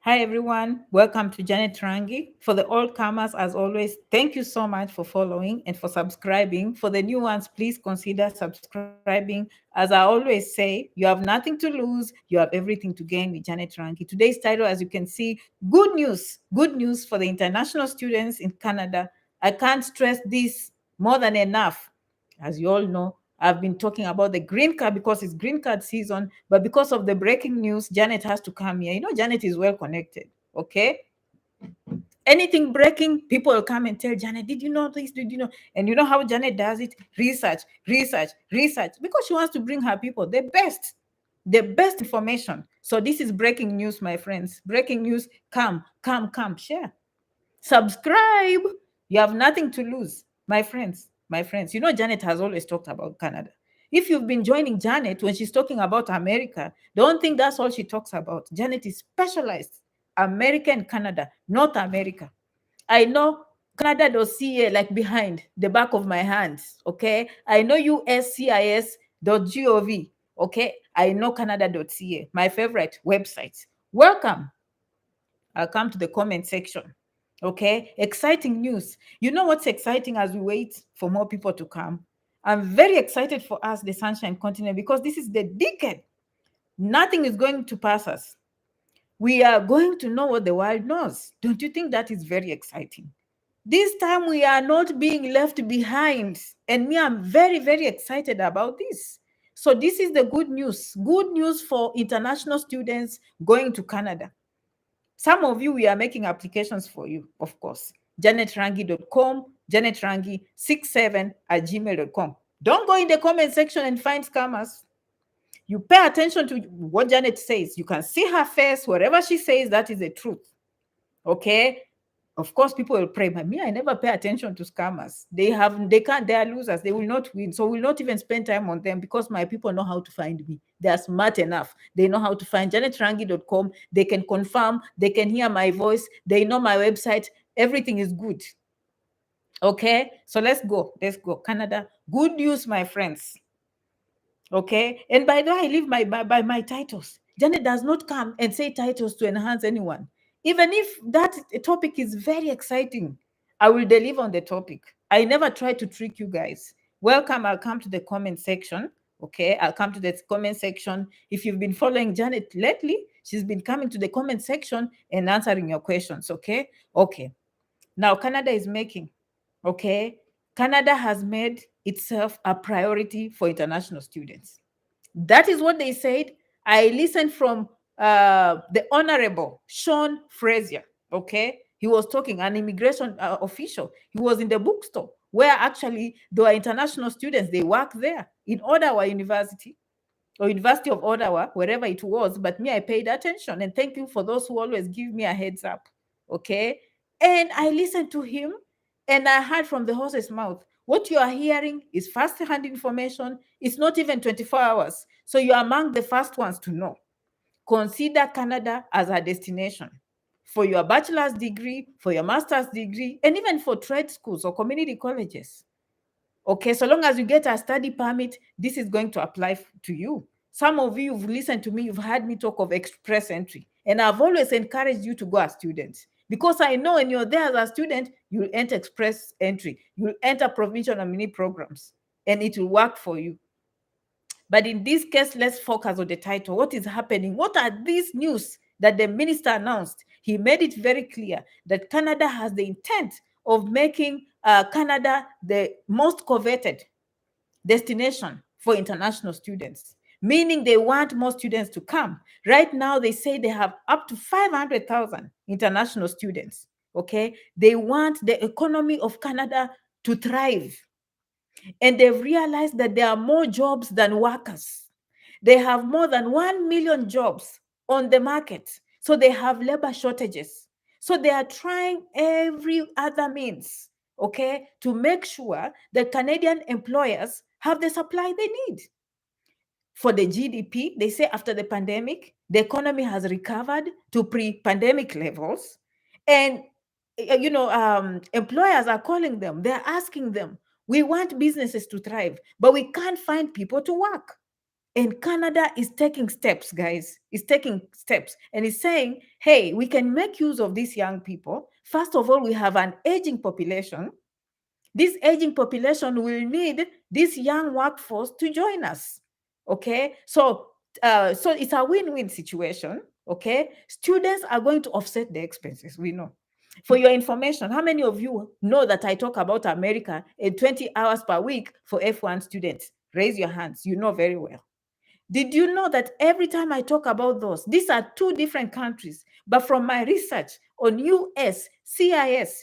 Hi everyone, welcome to Janet Rangi. For the old comers, as always, thank you so much for following and for subscribing. For the new ones, please consider subscribing. As I always say, you have nothing to lose, you have everything to gain with Janet Rangi. Today's title, as you can see, good news for the international students in Canada. I can't stress this more than enough. As you all know, I've been talking about the green card because it's green card season, but because of the breaking news, Janet has to come here. You know, Janet is well connected. Okay. Anything breaking, people will come and tell Janet, did you know this? Did you know? And you know how Janet does it? Research, research, research, because she wants to bring her people the best information. So this is breaking news, my friends. Breaking news. Come, share. Subscribe. You have nothing to lose, my friends. My friends, you know, Janet has always talked about Canada. If you've been joining Janet when she's talking about America, don't think that's all she talks about. Janet is specialized. America and Canada, North America. I know Canada.ca like behind the back of my hands. Okay. I know USCIS.gov. Okay. I know Canada.ca, my favorite website. Welcome. I'll come to the comment section. Okay, exciting news. You know what's exciting as we wait for more people to come? I'm very excited for us, the Sunshine Continent, because this is the decade. Nothing is going to pass us. We are going to know what the world knows. Don't you think that is very exciting? This time we are not being left behind. And me, I'm very, very excited about this. So, this is the good news. Good news for international students going to Canada. Some of you, we are making applications for you, of course. janetrangi.com, janetrangi67@gmail.com. Don't go in the comment section and find scammers. You pay attention to what Janet says. You can see her face. Whatever she says, that is the truth. Okay? Of course, people will pray, but me, I never pay attention to scammers. They are losers. They will not win. So we'll not even spend time on them because my people know how to find me. They are smart enough. They know how to find janetrangi.com. They can confirm. They can hear my voice. They know my website. Everything is good. Okay, so let's go. Let's go. Canada. Good news, my friends. Okay, and by the way, I live by my titles. Janet does not come and say titles to enhance anyone. Even if that topic is very exciting, I will deliver on the topic. I never try to trick you guys. Welcome. I'll come to the comment section. Okay, I'll come to the comment section. If you've been following Janet lately, she's been coming to the comment section and answering your questions. Okay. Now, Canada is making, okay? Canada has made itself a priority for international students. That is what they said. I listened from the Honorable Sean Frazier, okay? He was talking, an immigration official. He was in the bookstore where actually there are international students. They work there in Ottawa University or University of Ottawa, wherever it was. But me, I paid attention. And thank you for those who always give me a heads up, okay? And I listened to him and I heard from the horse's mouth. What you are hearing is first-hand information. It's not even 24 hours. So you are among the first ones to know. Consider Canada as a destination for your bachelor's degree, for your master's degree, and even for trade schools or community colleges. Okay, so long as you get a study permit, this is going to apply to you. Some of you have listened to me, you've heard me talk of express entry, and I've always encouraged you to go as students because I know when you're there as a student, you'll enter express entry, you'll enter provincial nominee programs, and it will work for you. But in this case, let's focus on the title. What is happening? What are these news that the minister announced? He made it very clear that Canada has the intent of making Canada the most coveted destination for international students, meaning they want more students to come. Right now, they say they have up to 500,000 international students. Okay, they want the economy of Canada to thrive. And they've realized that there are more jobs than workers. They have more than 1 million jobs on the market. So they have labor shortages. So they are trying every other means, okay, to make sure that Canadian employers have the supply they need. For the GDP, they say after the pandemic, the economy has recovered to pre-pandemic levels. And employers are calling them, they're asking them, we want businesses to thrive, but we can't find people to work. And Canada is taking steps, guys. It's taking steps and it's saying, hey, we can make use of these young people. First of all, we have an aging population. This aging population will need this young workforce to join us. Okay, so it's a win-win situation. Okay, students are going to offset the expenses. We know. For your information, how many of you know that I talk about America and 20 hours per week for F1 students? Raise your hands. You know very well. Did you know that every time I talk about those, these are two different countries, but from my research on uscis.gov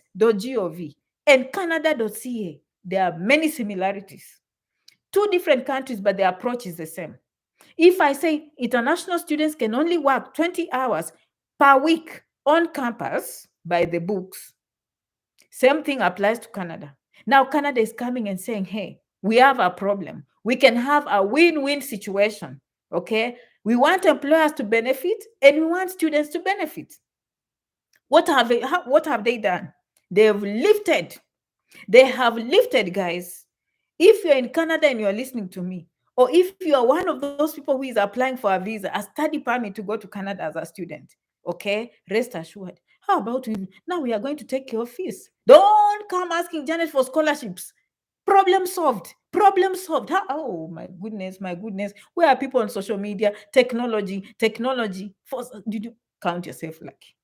and canada.ca, there are many similarities. Two different countries, but the approach is the same. If I say international students can only work 20 hours per week on campus by the books, same thing applies to Canada. Now, Canada is coming and saying, hey, we have a problem. We can have a win-win situation. Okay. We want employers to benefit and we want students to benefit. What have they done? They have lifted, guys. If you're in Canada and you're listening to me, or if you are one of those people who is applying for a visa, a study permit to go to Canada as a student, okay, rest assured. How about we now we are going to take your fees? Don't come asking Janet for scholarships. Problem solved. Problem solved. Oh my goodness, my goodness. Where are people on social media? Technology. Did you count yourself lucky?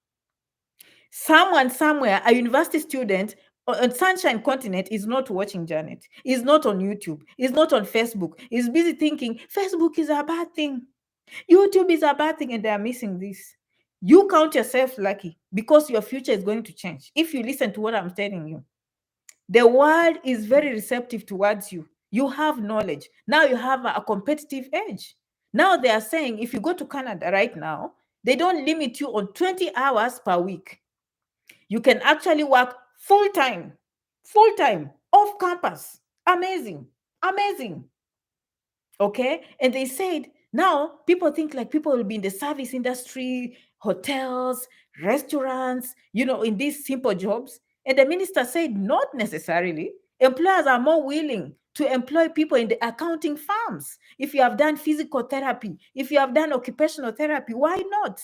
Someone somewhere, a university student on Sunshine Continent is not watching Janet, is not on YouTube, is not on Facebook, is busy thinking Facebook is a bad thing, YouTube is a bad thing, and they are missing this. You count yourself lucky because your future is going to change. If you listen to what I'm telling you, the world is very receptive towards you. You have knowledge. Now you have a competitive edge. Now they are saying if you go to Canada right now, they don't limit you on 20 hours per week. You can actually work full-time, off campus. Amazing. Okay. And they said, now people think like people will be in the service industry, hotels, restaurants, in these simple jobs. And the minister said, not necessarily. Employers are more willing to employ people in the accounting firms. If you have done physical therapy, if you have done occupational therapy, why not?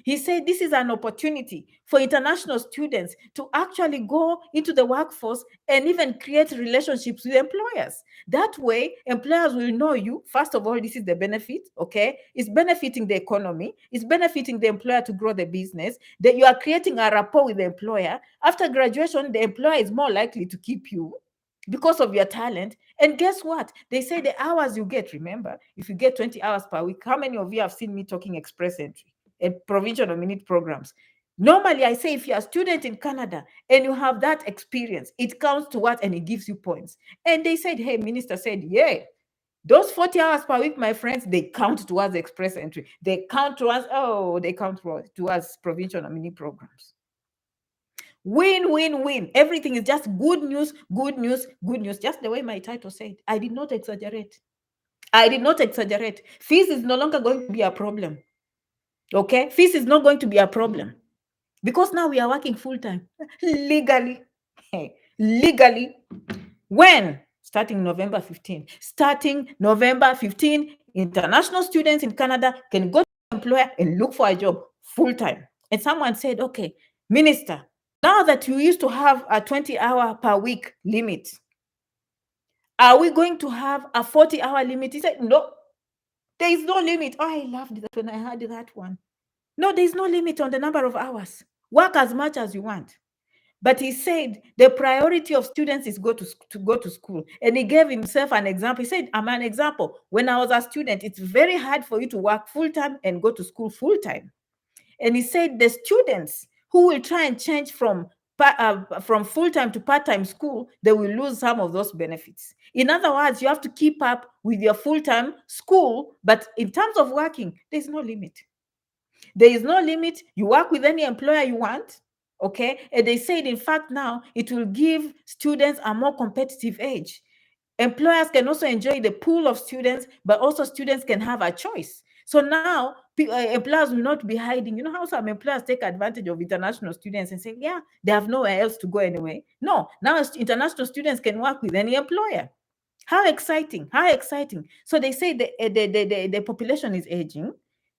He said this is an opportunity for international students to actually go into the workforce and even create relationships with employers. That way, employers will know you. First of all, this is the benefit, okay? It's benefiting the economy. It's benefiting the employer to grow the business. That you are creating a rapport with the employer. After graduation, the employer is more likely to keep you because of your talent. And guess what? They say the hours you get, remember, if you get 20 hours per week, how many of you have seen me talking express entry and provincial nominee programs? Normally, I say if you're a student in Canada and you have that experience, it counts towards and it gives you points. And they said, hey, minister said, yeah, those 40 hours per week, my friends, they count towards express entry. They count towards provincial nominee programs. Win. Everything is just good news. Just the way my title said. I did not exaggerate. Fees is no longer going to be a problem. Okay? Fees is not going to be a problem. Because now we are working full-time. Legally. When? Starting November 15. International students in Canada can go to an employer and look for a job full-time. And someone said, okay, minister, now that you used to have a 20-hour per week limit, are we going to have a 40-hour limit? He said, no, there is no limit. Oh, I loved that when I heard that one. No, there is no limit on the number of hours. Work as much as you want. But he said the priority of students is to go to school. And he gave himself an example. He said, I'm an example. When I was a student, it's very hard for you to work full-time and go to school full-time. And he said the students who will try and change from full-time to part-time school, they will lose some of those benefits. In other words, you have to keep up with your full-time school, but in terms of working, there's no limit. There is no limit. You work with any employer you want, okay? And they said, in fact, now it will give students a more competitive edge. Employers can also enjoy the pool of students, but also students can have a choice. So now employers will not be hiding. You know how some employers take advantage of international students and say, yeah, they have nowhere else to go anyway. No, now international students can work with any employer. How exciting! How exciting! So they say the population is aging.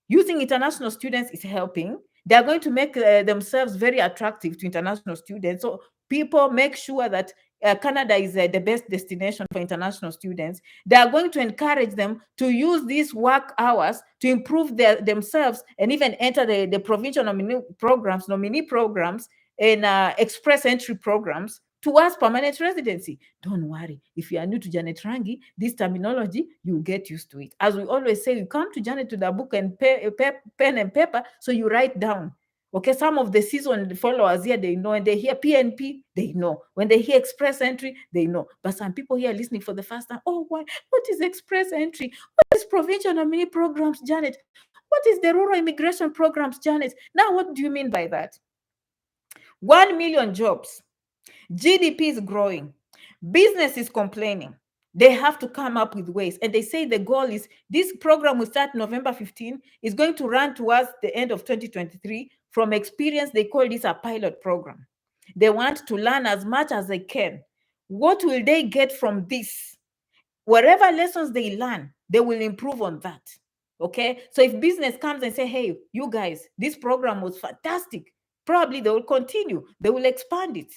Using international students is helping. They are going to make themselves very attractive to international students. So people make sure that Canada is the best destination for international students. They are going to encourage them to use these work hours to improve themselves and even enter the provincial nominee programs, and express entry programs towards permanent residency. Don't worry. If you are new to Janet Rangi, this terminology, you'll get used to it. As we always say, you come to Janet with a book and pen and paper, so you write down. Okay, some of the seasoned followers here, they know, and they hear PNP, they know. When they hear express entry, they know. But some people here listening for the first time, oh, what is express entry? What is provincial nominee programs, Janet? What is the rural immigration programs, Janet? Now, what do you mean by that? 1 million jobs. GDP is growing. Business is complaining. They have to come up with ways. And they say the goal is this program will start November 15, is going to run towards the end of 2023. From experience, they call this a pilot program. They want to learn as much as they can. What will they get from this? Whatever lessons they learn, they will improve on that. Okay. So if business comes and say, hey, you guys, this program was fantastic, probably they will continue. They will expand it.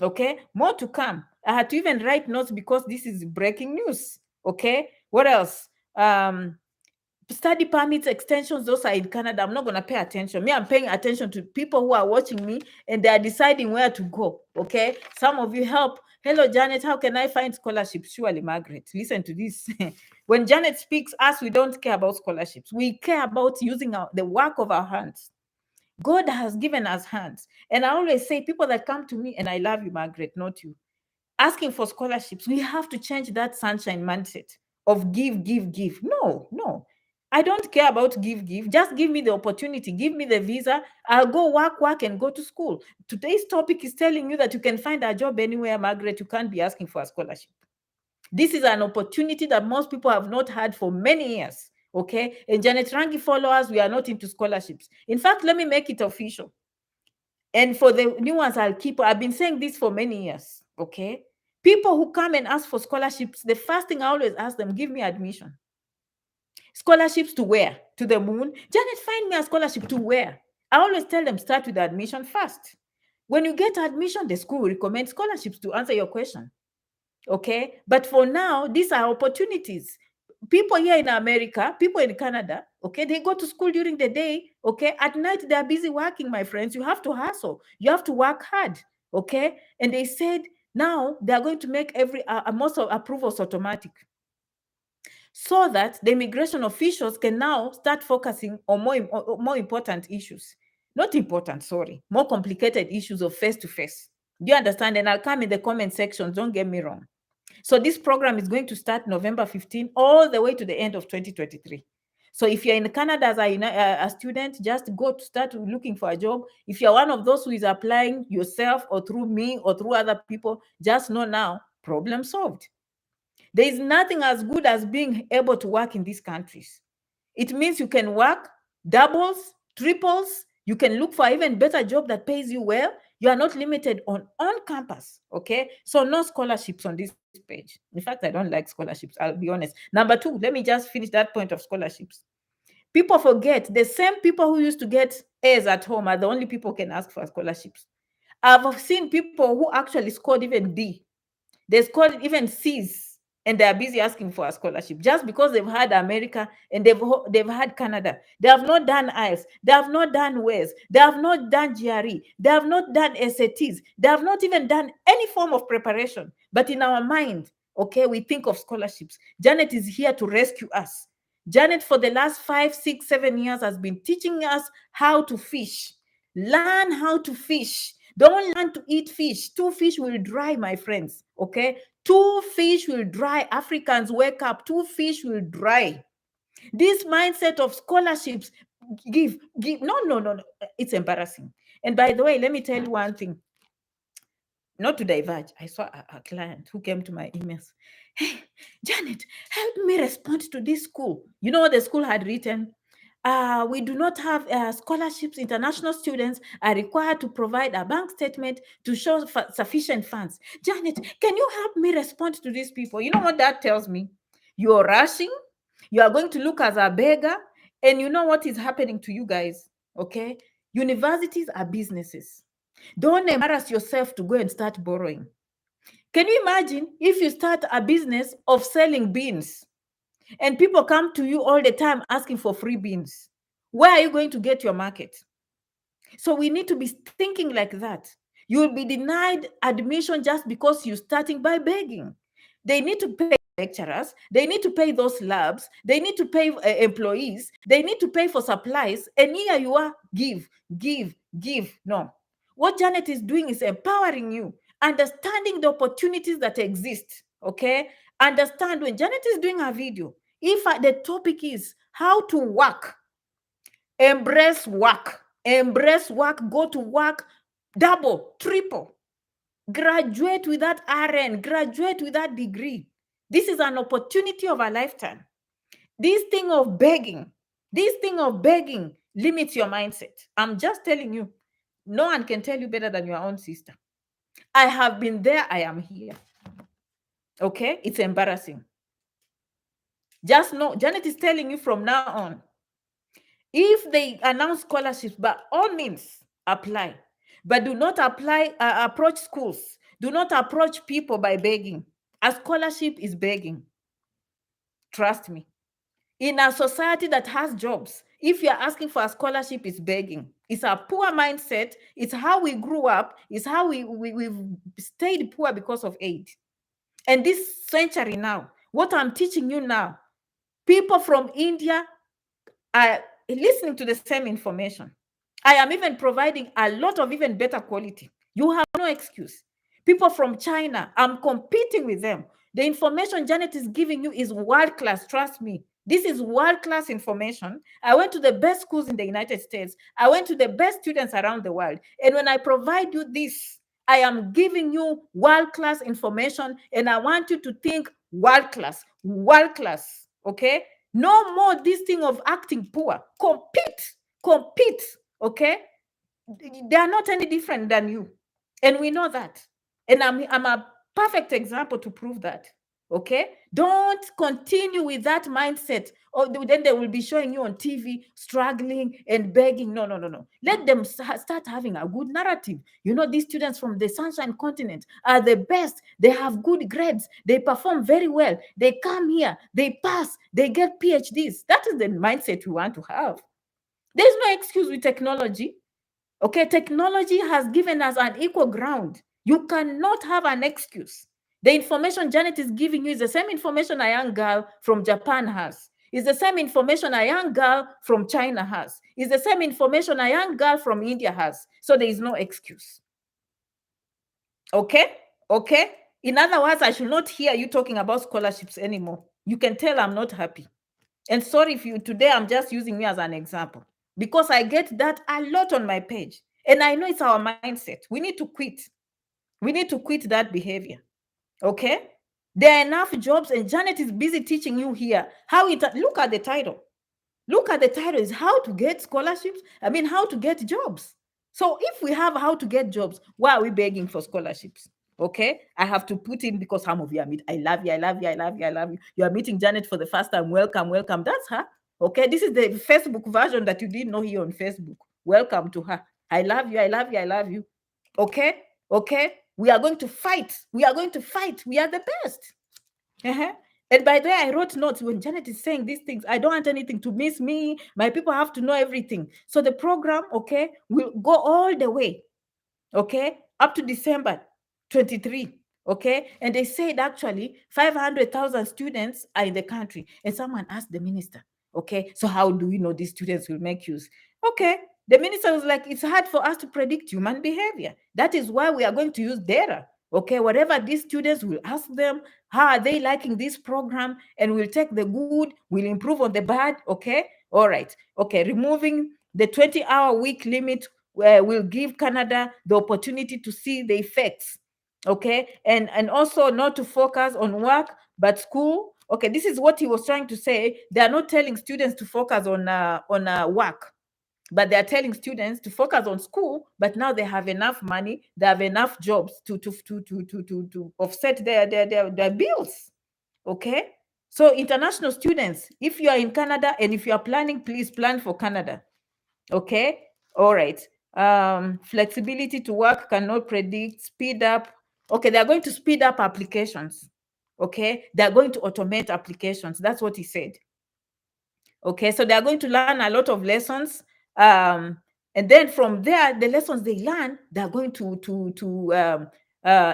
Okay. More to come. I had to even write notes because this is breaking news. Okay. What else? Study permits extensions, those are in Canada. I'm not going to pay attention. Me, I'm paying attention to people who are watching me and they are deciding where to go. Okay. Some of you help. Hello, Janet. How can I find scholarships? Surely, Margaret. Listen to this. When Janet speaks, us, we don't care about scholarships. We care about using the work of our hands. God has given us hands. And I always say, people that come to me, and I love you, Margaret, not you, asking for scholarships, we have to change that sunshine mindset of give, give, give. No, no. I don't care about give, give. Just give me the opportunity. Give me the visa. I'll go work, and go to school. Today's topic is telling you that you can find a job anywhere, Margaret. You can't be asking for a scholarship. This is an opportunity that most people have not had for many years. Okay. And Janet Rangi followers, we are not into scholarships. In fact, let me make it official. And for the new ones, I've been saying this for many years. Okay. People who come and ask for scholarships, the first thing I always ask them, give me admission. Scholarships to where? To the moon? Janet, find me a scholarship to where? I always tell them, start with admission first. When you get admission, the school will recommend scholarships to answer your question. Okay. But for now, these are opportunities. People here in America, people in Canada, okay, they go to school during the day. Okay. At night, they're busy working, my friends. You have to hustle. You have to work hard. Okay. And they said now they're going to make most of approvals automatic, so that the immigration officials can now start focusing on more important issues. Not important, sorry, more complicated issues of face-to-face. Do you understand? And I'll come in the comment section, don't get me wrong. So this program is going to start November 15 all the way to the end of 2023. So if you're in Canada as a student, just go to start looking for a job. If you're one of those who is applying yourself or through me or through other people, just know now, problem solved. There is nothing as good as being able to work in these countries. It means you can work doubles, triples. You can look for even better job that pays you well. You are not limited on campus. Okay. So no scholarships on this page. In fact, I don't like scholarships. I'll be honest. Number two, let me just finish that point of scholarships. People forget the same people who used to get A's at home are the only people who can ask for scholarships. I've seen people who actually scored even D. They scored even C's, and they are busy asking for a scholarship just because they've had America and they've had Canada. They have not done IELTS. They have not done WES. They have not done GRE. They have not done SATs. They have not even done any form of preparation. But in our mind, okay, we think of scholarships. Janet is here to rescue us. Janet, for the last 5, 6, 7 years, has been teaching us how to fish. Learn how to fish. Don't learn to eat fish. 2 fish will dry, my friends. Okay? 2 fish will dry. Africans, wake up. 2 fish will dry. This mindset of scholarships, give. No. It's embarrassing. And by the way, let me tell you one thing. Not to diverge. I saw a client who came to my emails. Hey, Janet, help me respond to this school. You know what the school had written? We do not have scholarships. International students are required to provide a bank statement to show sufficient funds. Janet, can you help me respond to these people? You know what that tells me? You're rushing. You are going to look as a beggar. And you know what is happening to you guys, okay? Universities are businesses. Don't embarrass yourself to go and start borrowing. Can you imagine if you start a business of selling beans and people come to you all the time asking for free beans? Where are you going to get your market? So we need to be thinking like that. You will be denied admission just because you're starting by begging. They need to pay lecturers, they need to pay those labs, they need to pay employees, they need to pay for supplies, and here you are, give, give, give. No. What Janet is doing is empowering you, understanding the opportunities that exist. Okay? Understand when Janet is doing her video, if the topic is how to work, embrace work, go to work, double, triple, graduate with that RN, graduate with that degree. This is an opportunity of a lifetime. This thing of begging limits your mindset. I'm just telling you, no one can tell you better than your own sister. I have been there, I am here. Okay, it's embarrassing. Just know, Janet is telling you from now on, if they announce scholarships, by all means, apply. But do not approach schools. Do not approach people by begging. A scholarship is begging. Trust me. In a society that has jobs, if you're asking for a scholarship, it's begging. It's a poor mindset. It's how we grew up. It's how we've stayed poor because of aid. And this century now, what I'm teaching you now, people from India are listening to the same information. I am even providing a lot of even better quality. You have no excuse. People from China, I'm competing with them. The information Janet is giving you is world class. Trust me. This is world class information. I went to the best schools in the United States. I went to the best students around the world. And when I provide you this, I am giving you world class information. And I want you to think world class, okay? No more this thing of acting poor. Compete, okay? They are not any different than you. And we know that. And I'm a perfect example to prove that. Okay? Don't continue with that mindset. Or then they will be showing you on TV struggling and begging. No. Let them start having a good narrative. You know, these students from the Sunshine Continent are the best. They have good grades. They perform very well. They come here, they pass, they get PhDs. That is the mindset we want to have. There's no excuse with technology. Okay, technology has given us an equal ground. You cannot have an excuse. The information Janet is giving you is the same information a young girl from Japan has. It's the same information a young girl from China has. It's the same information a young girl from India has. So there is no excuse. Okay? In other words, I should not hear you talking about scholarships anymore. You can tell I'm not happy. And sorry if you today, I'm just using me as an example because I get that a lot on my page. And I know it's our mindset. We need to quit. We need to quit that behavior. Okay? There are enough jobs, and Janet is busy teaching you here how it. Look at the title. Look at the title is how to get scholarships. I mean, how to get jobs. So if we have how to get jobs, why are we begging for scholarships? Okay, I have to put in because some of you are meet. I love you. You are meeting Janet for the first time. Welcome. That's her. Okay, this is the Facebook version that you didn't know here on Facebook. Welcome to her. I love you. Okay. We are going to fight. We are the best. And by the way, I wrote notes when Janet is saying these things. I don't want anything to miss me. My people have to know everything. So the program, okay, will go all the way, okay, up to December 23, okay? And they said actually 500,000 students are in the country. And someone asked the minister, okay, so how do we know these students will make use? Okay, the minister was like, it's hard for us to predict human behavior. That is why we are going to use data. Okay, whatever these students will ask them, how are they liking this program? And we'll take the good, we'll improve on the bad. Okay, all right. Okay, removing the 20-hour week limit will give Canada the opportunity to see the effects. Okay, and also not to focus on work, but school Okay, this is what he was trying to say. They are not telling students to focus on work, but they are telling students to focus on school. But now they have enough money, they have enough jobs to offset their bills. Okay, so international students, if you are in Canada and if you are planning, please plan for Canada. Okay, all right. Flexibility to work, cannot predict, speed up. Okay, they are going to speed up applications. Okay, they are going to automate applications. That's what he said. Okay, so they are going to learn a lot of lessons, and then from there, the lessons they learn, they are going to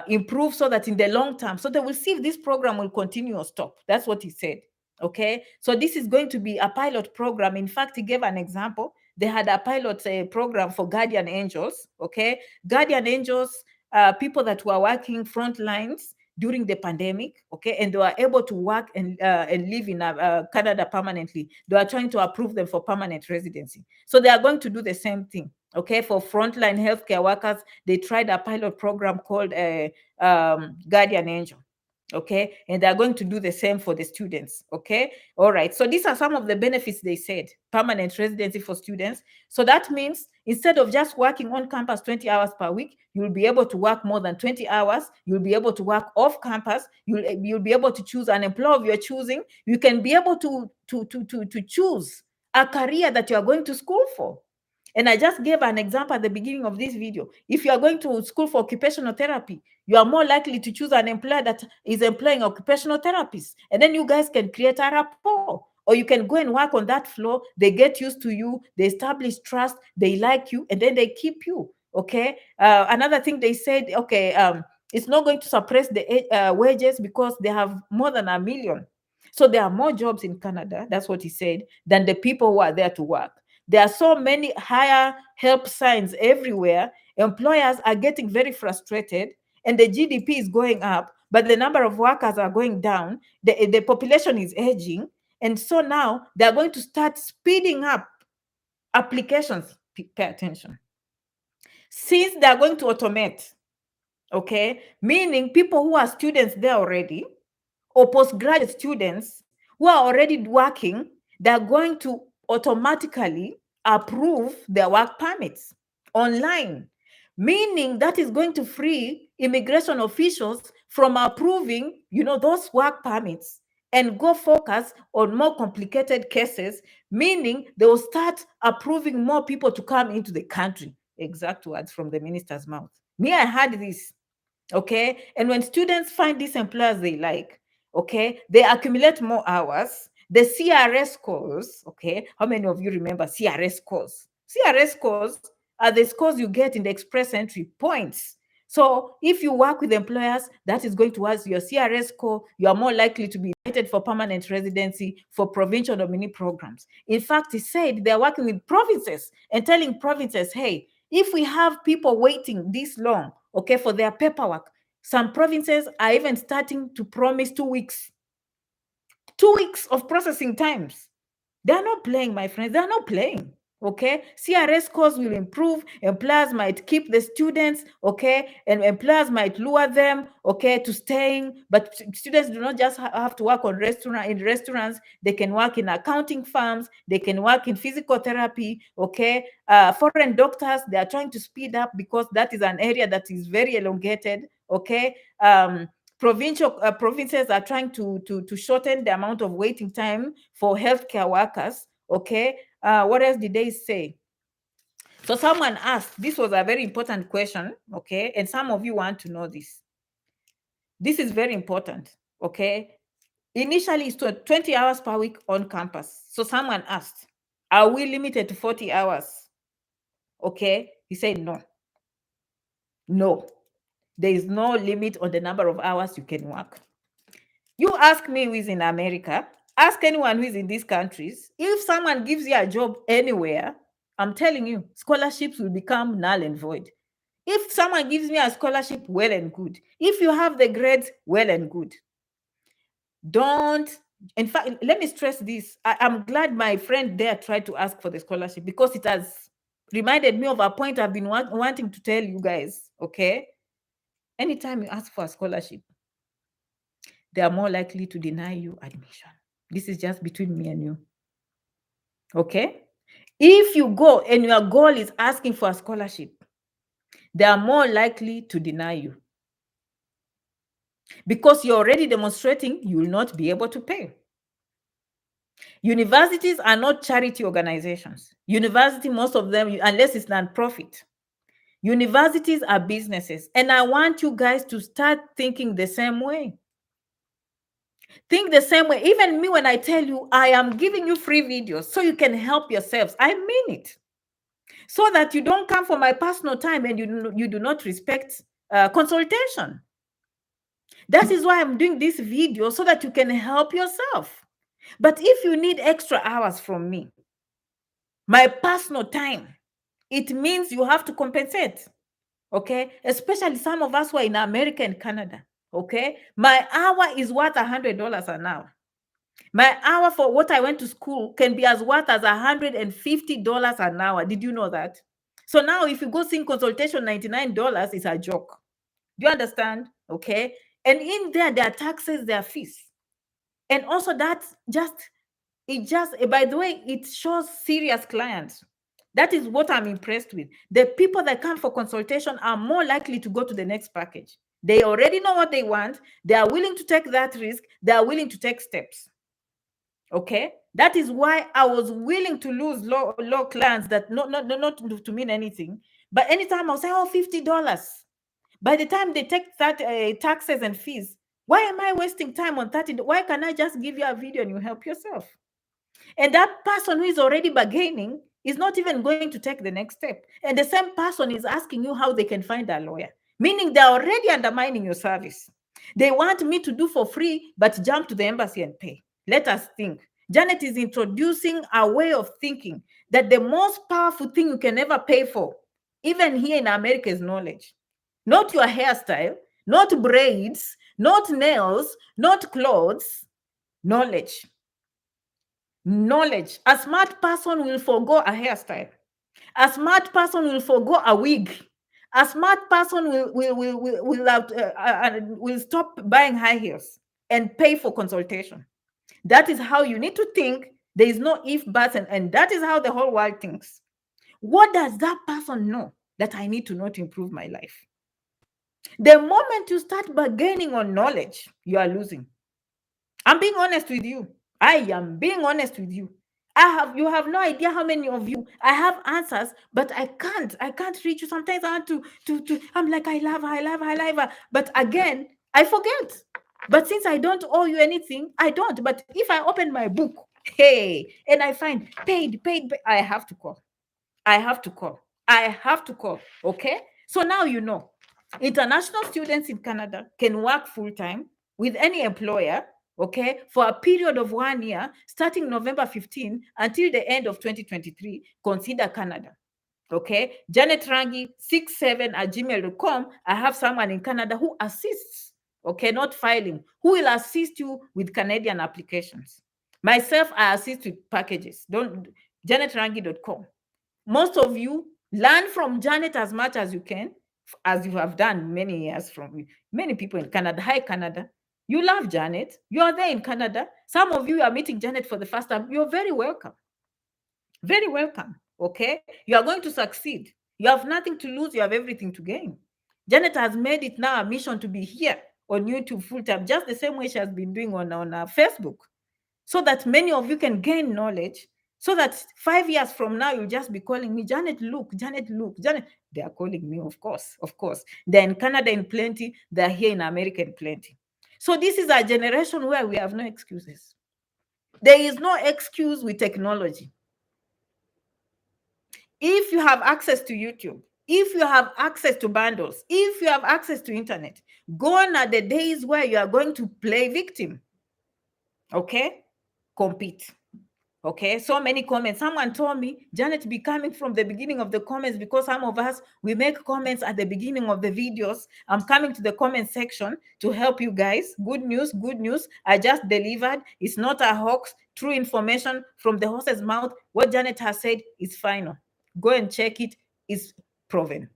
improve, so that in the long term, so they will see if this program will continue or stop. That's what he said. Okay, so this is going to be a pilot program. In fact, he gave an example. They had a pilot program for guardian angels. Okay, guardian angels, people that were working front lines during the pandemic, okay, and they were able to work and live in Canada permanently. They are trying to approve them for permanent residency. So they are going to do the same thing, okay, for frontline healthcare workers. They tried a pilot program called Guardian Angel, okay, and they're going to do the same for the students. Okay, all right, so these are some of the benefits. They said permanent residency for students. So that means instead of just working on campus 20 hours per week, you'll be able to work more than 20 hours. You'll be able to work off campus. You'll be able to choose an employer of your choosing. You can be able to choose a career that you are going to school for. And I just gave an example at the beginning of this video. If you are going to school for occupational therapy, you are more likely to choose an employer that is employing occupational therapists. And then you guys can create a rapport. Or you can go and work on that floor. They get used to you. They establish trust. They like you. And then they keep you. Okay. Another thing they said, okay, it's not going to suppress the wages because they have more than 1 million. So there are more jobs in Canada, that's what he said, than the people who are there to work. There are so many higher help signs everywhere. Employers are getting very frustrated, and the GDP is going up, but the number of workers are going down. The population is aging. And so now they're going to start speeding up applications. Pay attention. Since they're going to automate, okay, meaning people who are students there already, or postgraduate students who are already working, they're going to automatically approve their work permits online, meaning that is going to free immigration officials from approving, those work permits, and go focus on more complicated cases, meaning they will start approving more people to come into the country. Exact words from the minister's mouth. Me, I heard this. Okay, and when students find these employers they like, okay, they accumulate more hours. The CRS scores, okay, how many of you remember CRS scores? CRS scores are the scores you get in the express entry points. So if you work with employers, that is going towards your CRS score. You are more likely to be invited for permanent residency, for provincial nominee programs. In fact, he said they're working with provinces and telling provinces, hey, if we have people waiting this long, okay, for their paperwork, some provinces are even starting to promise 2 weeks. 2 weeks of processing times. They are not playing, my friends. They are not playing. Okay, CRS scores will improve. Employers might keep the students, okay, and employers might lure them, okay, to staying. But students do not just have to work on restaurants. They can work in accounting firms. They can work in physical therapy. Okay, foreign doctors, they are trying to speed up because that is an area that is very elongated. Okay, provinces are trying to shorten the amount of waiting time for healthcare workers. Okay, what else did they say? So someone asked, this was a very important question, okay, and some of you want to know this. This is very important, okay. Initially, it's 20 hours per week on campus. So someone asked, are we limited to 40 hours? Okay, he said no, there is no limit on the number of hours you can work. You ask me who is in America, ask anyone who is in these countries. If someone gives you a job anywhere, I'm telling you, scholarships will become null and void. If someone gives me a scholarship, well and good. If you have the grades, well and good. In fact, let me stress this. I'm glad my friend there tried to ask for the scholarship because it has reminded me of a point I've been wanting to tell you guys, okay? Anytime you ask for a scholarship, they are more likely to deny you admission. This is just between me and you. Okay? If you go and your goal is asking for a scholarship, they are more likely to deny you because you're already demonstrating you will not be able to pay. Universities are not charity organizations. University, most of them, unless it's non-profit, universities are businesses. And I want you guys to start thinking the same way. Think the same way. Even me, when I tell you I am giving you free videos so you can help yourselves, I mean it. So that you don't come for my personal time and you do not respect consultation. That is why I'm doing this video, so that you can help yourself. But if you need extra hours from me, my personal time, it means you have to compensate. Okay? Especially some of us who are in America and Canada. Okay? My hour is worth $100 an hour. My hour for what I went to school can be as worth as $150 an hour. Did you know that? So now if you go sing consultation, $99 is a joke. Do you understand? Okay. And in there are taxes, there are fees. And also that's by the way, it shows serious clients. That is what I'm impressed with. The people that come for consultation are more likely to go to the next package. They already know what they want. They are willing to take that risk. They are willing to take steps. Okay, that is why I was willing to lose low clients that not to mean anything. But anytime I'll say, oh, $50. By the time they take that taxes and fees, why am I wasting time on 30? Why can I just give you a video and you help yourself? And that person who is already bargaining is not even going to take the next step. And the same person is asking you how they can find a lawyer, meaning they're already undermining your service. They want me to do for free, but jump to the embassy and pay. Let us think. Janet is introducing a way of thinking that the most powerful thing you can ever pay for, even here in America, is knowledge. Not your hairstyle, not braids, not nails, not clothes, knowledge. Knowledge. A smart person will forgo a hairstyle. A smart person will forgo a wig. A smart person will stop buying high heels and pay for consultation. That is how you need to think. There is no if, buts, and that is how the whole world thinks. What does that person know that I need to know to improve my life? The moment you start bargaining on knowledge, you are losing. I'm being honest with you. I am being honest with you. You have no idea how many of you I have answers, but I can't reach you. Sometimes I want I'm like, I love her. But again, I forget. But since I don't owe you anything, I don't. But if I open my book, hey, and I find paid, I have to call. Okay. So now you know, international students in Canada can work full-time with any employer, okay, for a period of 1 year, starting November 15 until the end of 2023. Consider Canada. Okay. Janet Rangi 67@gmail.com. I have someone in Canada who assists, okay, not filing, who will assist you with Canadian applications. Myself, I assist with packages. JanetRangi.com. Most of you learn from Janet as much as you can, as you have done many years from many people in Canada. Hi, Canada. You love Janet. You are there in Canada. Some of you are meeting Janet for the first time. You're very welcome. Very welcome. Okay. You are going to succeed. You have nothing to lose. You have everything to gain. Janet has made it now a mission to be here on YouTube full time, just the same way she has been doing on Facebook, so that many of you can gain knowledge, so that 5 years from now, you'll just be calling me, Janet, look, Janet. They are calling me, of course. They're in Canada in plenty. They're here in America in plenty. So this is a generation where we have no excuses. There is no excuse with technology. If you have access to YouTube, if you have access to bundles, if you have access to internet, gone are the days where you are going to play victim. Okay? Compete. Okay, so many comments. Someone told me, Janet, be coming from the beginning of the comments, because some of us, we make comments at the beginning of the videos. I'm coming to the comment section to help you guys. Good news. I just delivered. It's not a hoax. True information from the horse's mouth. What Janet has said is final. Go and check it. It's proven.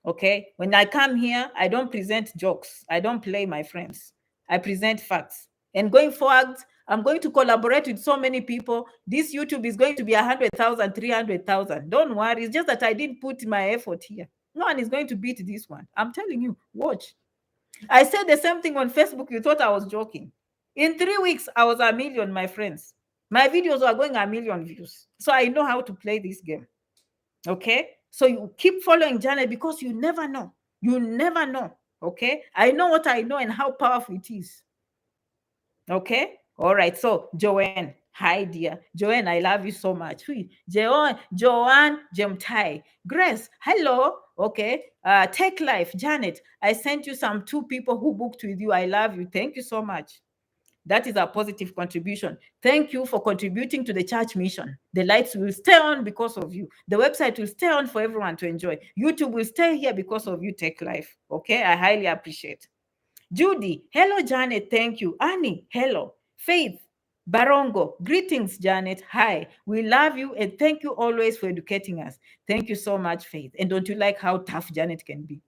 Okay, when I come here, I don't present jokes. I don't play, my friends. I present facts. And going forward, I'm going to collaborate with so many people. This YouTube is going to be 100,000, 300,000. Don't worry. It's just that I didn't put my effort here. No one is going to beat this one. I'm telling you, watch. I said the same thing on Facebook. You thought I was joking. In 3 weeks, I was 1 million, my friends. My videos were going 1 million views. So I know how to play this game. Okay? So you keep following Janet because you never know. You never know. Okay? I know what I know and how powerful it is. Okay? All right. So Joanne, hi dear. Joanne, I love you so much. Joanne, Jemtai. Grace, hello. Okay. Take Life, Janet, I sent you some 2 people who booked with you. I love you. Thank you so much. That is a positive contribution. Thank you for contributing to the church mission. The lights will stay on because of you. The website will stay on for everyone to enjoy. YouTube will stay here because of you, Take Life. Okay, I highly appreciate. Judy, hello, Janet, thank you. Annie, hello. Faith, Barongo, greetings, Janet. Hi, we love you and thank you always for educating us. Thank you so much, Faith. And don't you like how tough Janet can be?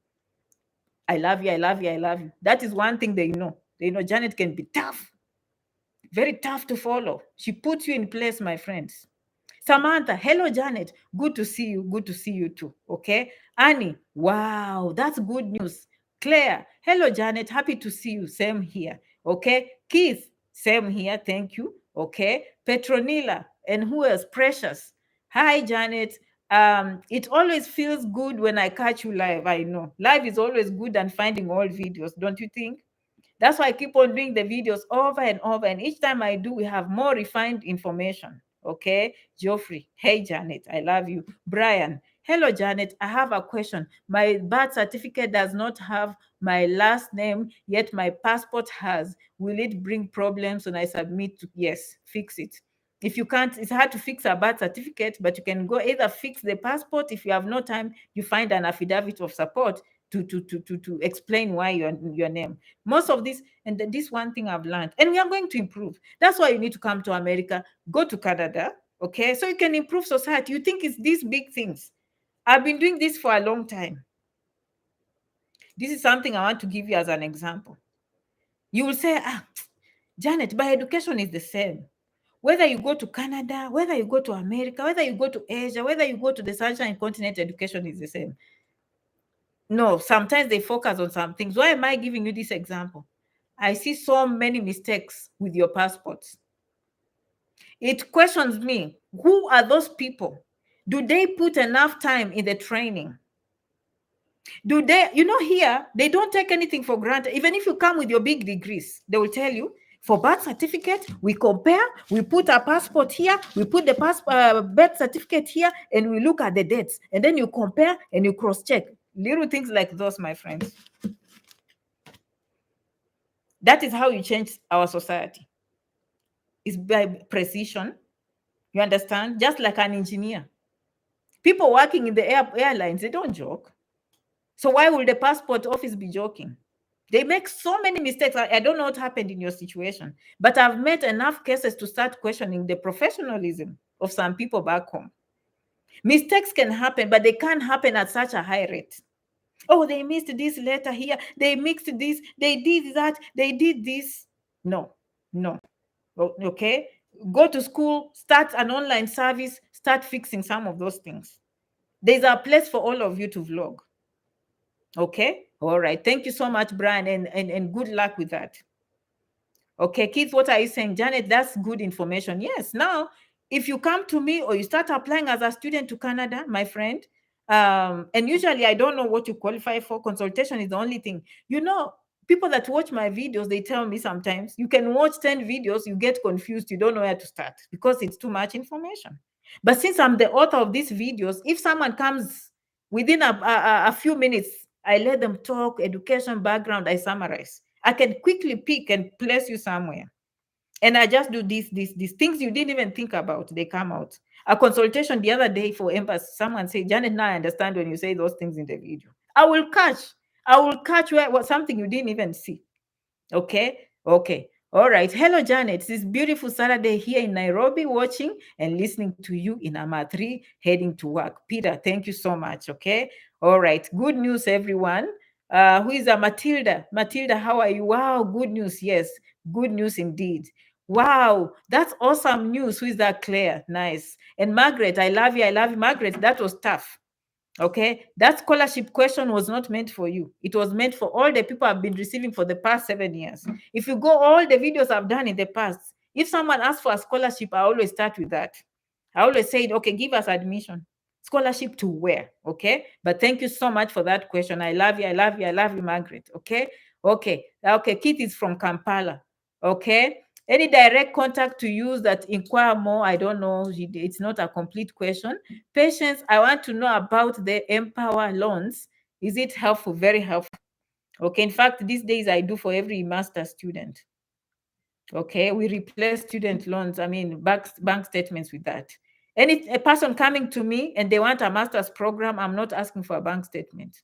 I love you, I love you, I love you. That is one thing they know. They know Janet can be tough. Very tough to follow. She puts you in place, my friends. Samantha, hello, Janet. Good to see you. Good to see you too. Okay. Annie, wow, that's good news. Claire, hello, Janet. Happy to see you. Same here. Okay. Keith, same here. Thank you. Okay. Petronilla, and who else? Precious. Hi, Janet. It always feels good when I catch you live. I know live is always good and finding all videos, don't you think? That's why I keep on doing the videos over and over. And each time I do, we have more refined information. Okay. Geoffrey. Hey, Janet. I love you. Brian. Hello, Janet. I have a question. My birth certificate does not have my last name, yet my passport has. Will it bring problems when I submit? Yes, fix it. If you can't, it's hard to fix a birth certificate, but you can go either fix the passport. If you have no time, you find an affidavit of support to explain why your name. Most of this, and this one thing I've learned, and we are going to improve. That's why you need to come to America, go to Canada, okay? So you can improve society. You think it's these big things. I've been doing this for a long time. This is something I want to give you as an example. You will say, Janet, my education is the same. Whether you go to Canada, whether you go to America, whether you go to Asia, whether you go to the Sunshine Continent, education is the same. No, sometimes they focus on some things. Why am I giving you this example? I see so many mistakes with your passports. It questions me. Who are those people? Do they put enough time in the training? Do they, here, they don't take anything for granted. Even if you come with your big degrees, they will tell you, for birth certificate, we compare, we put a passport here, we put the birth certificate here, and we look at the dates. And then you compare and you cross-check. Little things like those, my friends. That is how you change our society. It's by precision. You understand? Just like an engineer. People working in the airlines, they don't joke. So why will the passport office be joking? They make so many mistakes. I don't know what happened in your situation, but I've met enough cases to start questioning the professionalism of some people back home. Mistakes can happen, but they can't happen at such a high rate. Oh, they missed this letter here. They mixed this. They did that. They did this. No. Okay. Go to school, start an online service, start fixing some of those things. There's a place for all of you to vlog. Okay. All right. Thank you so much, Brian, and good luck with that. Okay, Keith, what are you saying? Janet, that's good information. Yes. Now, if you come to me or you start applying as a student to Canada, my friend, and usually I don't know what you qualify for. Consultation is the only thing. People that watch my videos, they tell me sometimes you can watch 10 videos, you get confused, you don't know where to start because it's too much information. But since I'm the author of these videos, if someone comes within a few minutes, I let them talk, education, background, I summarize. I can quickly pick and place you somewhere. And I just do these things you didn't even think about, they come out. A consultation the other day for embassy, someone said, Janet, now I understand when you say those things in the video. I will catch what something you didn't even see. Okay. All right. Hello, Janet. This is beautiful Saturday here in Nairobi, watching and listening to you in Amatri, heading to work. Peter, thank you so much. Okay. All right. Good news, everyone. Who is a Matilda? Matilda, how are you? Wow, good news. Yes, good news indeed. Wow, that's awesome news. Who is that? Claire. Nice. And Margaret, I love you. I love you. Margaret, that was tough. Okay, that scholarship question was not meant for you. It was meant for all the people I've been receiving for the past 7 years. If you go all the videos I've done in the past, if someone asks for a scholarship, I always start with that. I always say, okay, give us admission. Scholarship to where? Okay, but thank you so much for that question. I love you. I love you. I love you, Margaret. Okay, okay. Keith is from Kampala. Okay, any direct contact to use that inquire more? I don't know. It's not a complete question. Patients, I want to know about the Empower loans. Is it helpful? Very helpful. Okay, in fact, these days I do for every master student. Okay, we replace student loans, I mean, bank statements with that. A person coming to me and they want a master's program, I'm not asking for a bank statement.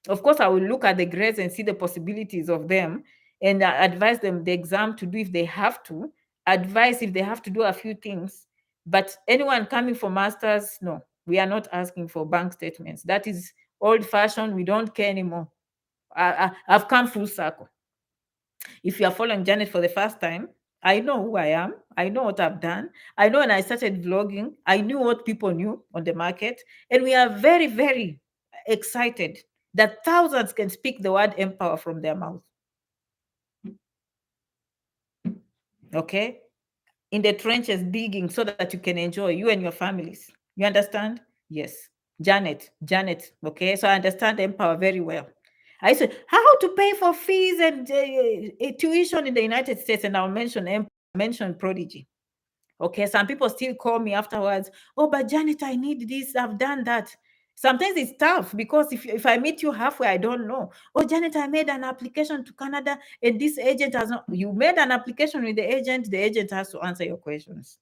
Of course, I will look at the grades and see the possibilities of them and advise them the exam to do if they have to, advise if they have to do a few things. But anyone coming for masters, no, we are not asking for bank statements. That is old fashioned. We don't care anymore. I've come full circle. If you are following Janet for the first time, I know who I am. I know what I've done. I know when I started vlogging, I knew what people knew on the market. And we are very, very excited that thousands can speak the word empower from their mouth. Okay? In the trenches, digging so that you can enjoy, you and your families. You understand? Yes. Janet, okay? So I understand empower very well. I said, how to pay for fees and tuition in the United States, and I'll mention Prodigy. Okay, some people still call me afterwards. Oh, but Janet, I need this. I've done that. Sometimes it's tough because if I meet you halfway, I don't know. Oh, Janet, I made an application to Canada and this agent has not. You made an application with the agent has to answer your questions.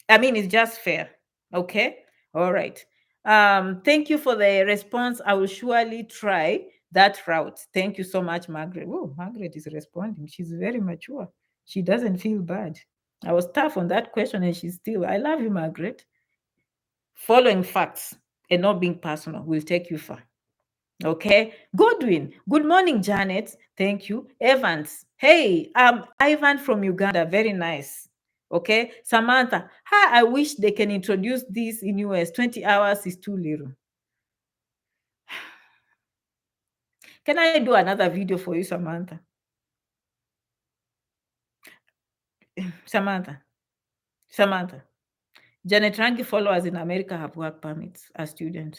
I mean, it's just fair. Okay, all right. Thank you for the response. I will surely try that route. Thank you so much, Margaret. Oh, Margaret is responding. She's very mature. She doesn't feel bad. I was tough on that question and she's still, I love you, Margaret. Following facts and not being personal will take you far. Okay. Godwin, good morning, Janet. Thank you. Evans, hey, Ivan from Uganda. Very nice. Okay. Samantha, hi, I wish they can introduce this in US. 20 hours is too little. Can I do another video for you, Samantha? Samantha. Janet Rangi followers in America have work permits as students.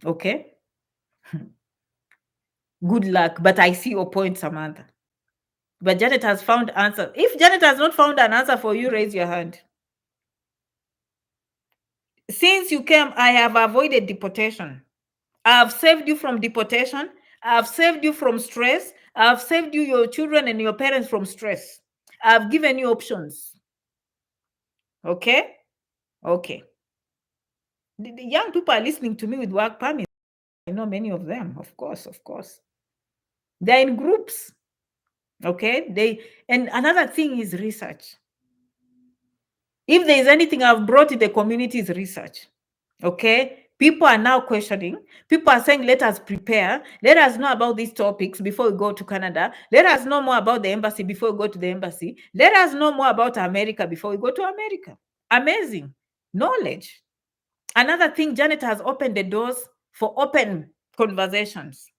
Okay. Good luck, but I see your point, Samantha. But Janet has found answer. If Janet has not found an answer for you, raise your hand. Since you came, I have avoided deportation. I have saved you from deportation. I have saved you from stress. I have saved you, your children, and your parents from stress. I have given you options. Okay? Okay. The young people are listening to me with work permits. I know many of them, of course. They're in groups. Okay? And another thing is research. If there is anything I've brought in the community is research. Okay? People are now questioning. People are saying, let us prepare. Let us know about these topics before we go to Canada. Let us know more about the embassy before we go to the embassy. Let us know more about America before we go to America. Amazing. Knowledge. Another thing, Janet has opened the doors for open conversations.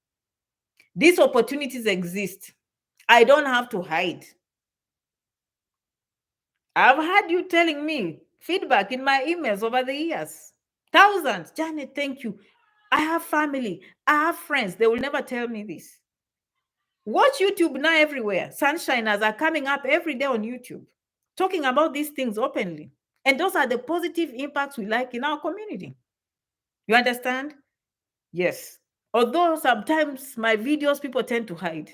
These opportunities exist. I don't have to hide. I've had you telling me feedback in my emails over the years. Thousands. Janet, thank you. I have family. I have friends. They will never tell me this. Watch YouTube now everywhere. Sunshiners are coming up every day on YouTube, talking about these things openly. And those are the positive impacts we like in our community. You understand? Yes. Although sometimes my videos, people tend to hide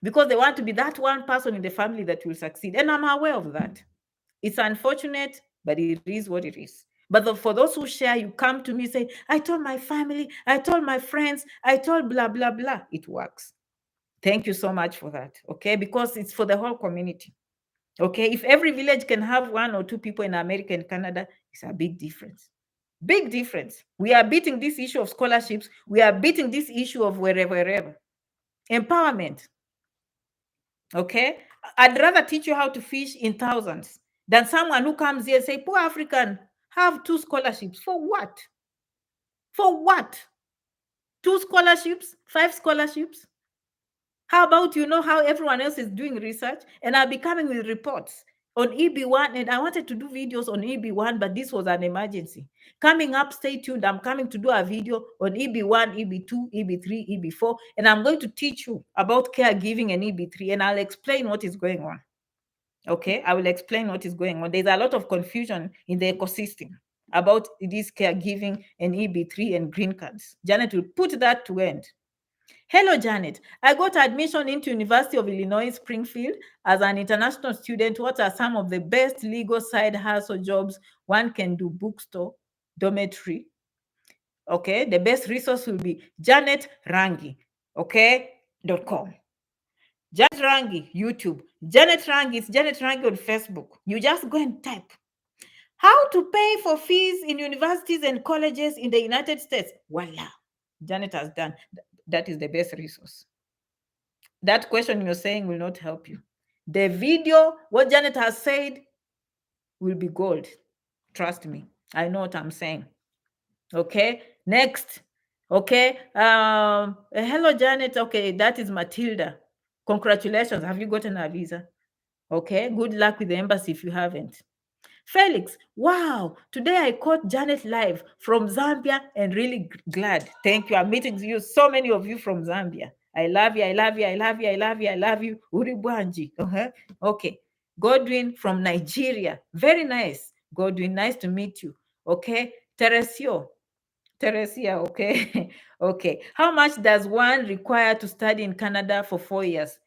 because they want to be that one person in the family that will succeed. And I'm aware of that. It's unfortunate, but it is what it is. But for those who share, you come to me, say, I told my family, I told my friends, I told blah, blah, blah. It works. Thank you so much for that. Okay. Because it's for the whole community. Okay. If every village can have one or two people in America and Canada, it's a big difference. Big difference. We are beating this issue of scholarships. We are beating this issue of wherever. Empowerment. Okay? I'd rather teach you how to fish in thousands than someone who comes here and say, poor African, have 2 scholarships. For what? For what? 2 scholarships? 5 scholarships? How about how everyone else is doing research? And I'll be coming with reports on EB1. And I wanted to do videos on EB1, but this was an emergency. Coming up, stay tuned. I'm coming to do a video on EB1, EB2, EB3, EB4. And I'm going to teach you about caregiving and EB3. And I'll explain what is going on. Okay, I will explain what is going on. There's a lot of confusion in the ecosystem about this caregiving and EB3 and green cards. Janet will put that to end. Hello, Janet. I got admission into University of Illinois, Springfield as an international student. What are some of the best legal side hustle jobs one can do? Bookstore, dormitory. Okay, the best resource will be Janet Rangi, okay, .com. Janet Rangi, YouTube. Janet Rangi, it's Janet Rangi on Facebook. You just go and type. How to pay for fees in universities and colleges in the United States. Voila. Janet has done. That is the best resource. That question you're saying will not help you. The video, what Janet has said, will be gold. Trust me. I know what I'm saying. Okay. Next. Okay. Hello, Janet. Okay, that is Matilda. Congratulations. Have you gotten a visa? Okay. Good luck with the embassy if you haven't. Felix, wow, today I caught Janet live from Zambia and really glad. Thank you. I'm meeting you, so many of you from Zambia. I love you, I love you, I love you, I love you, I love you. Uribwanji. Okay. Godwin from Nigeria. Very nice. Godwin, nice to meet you. Okay. Teresia, okay. Okay. How much does one require to study in Canada for 4 years?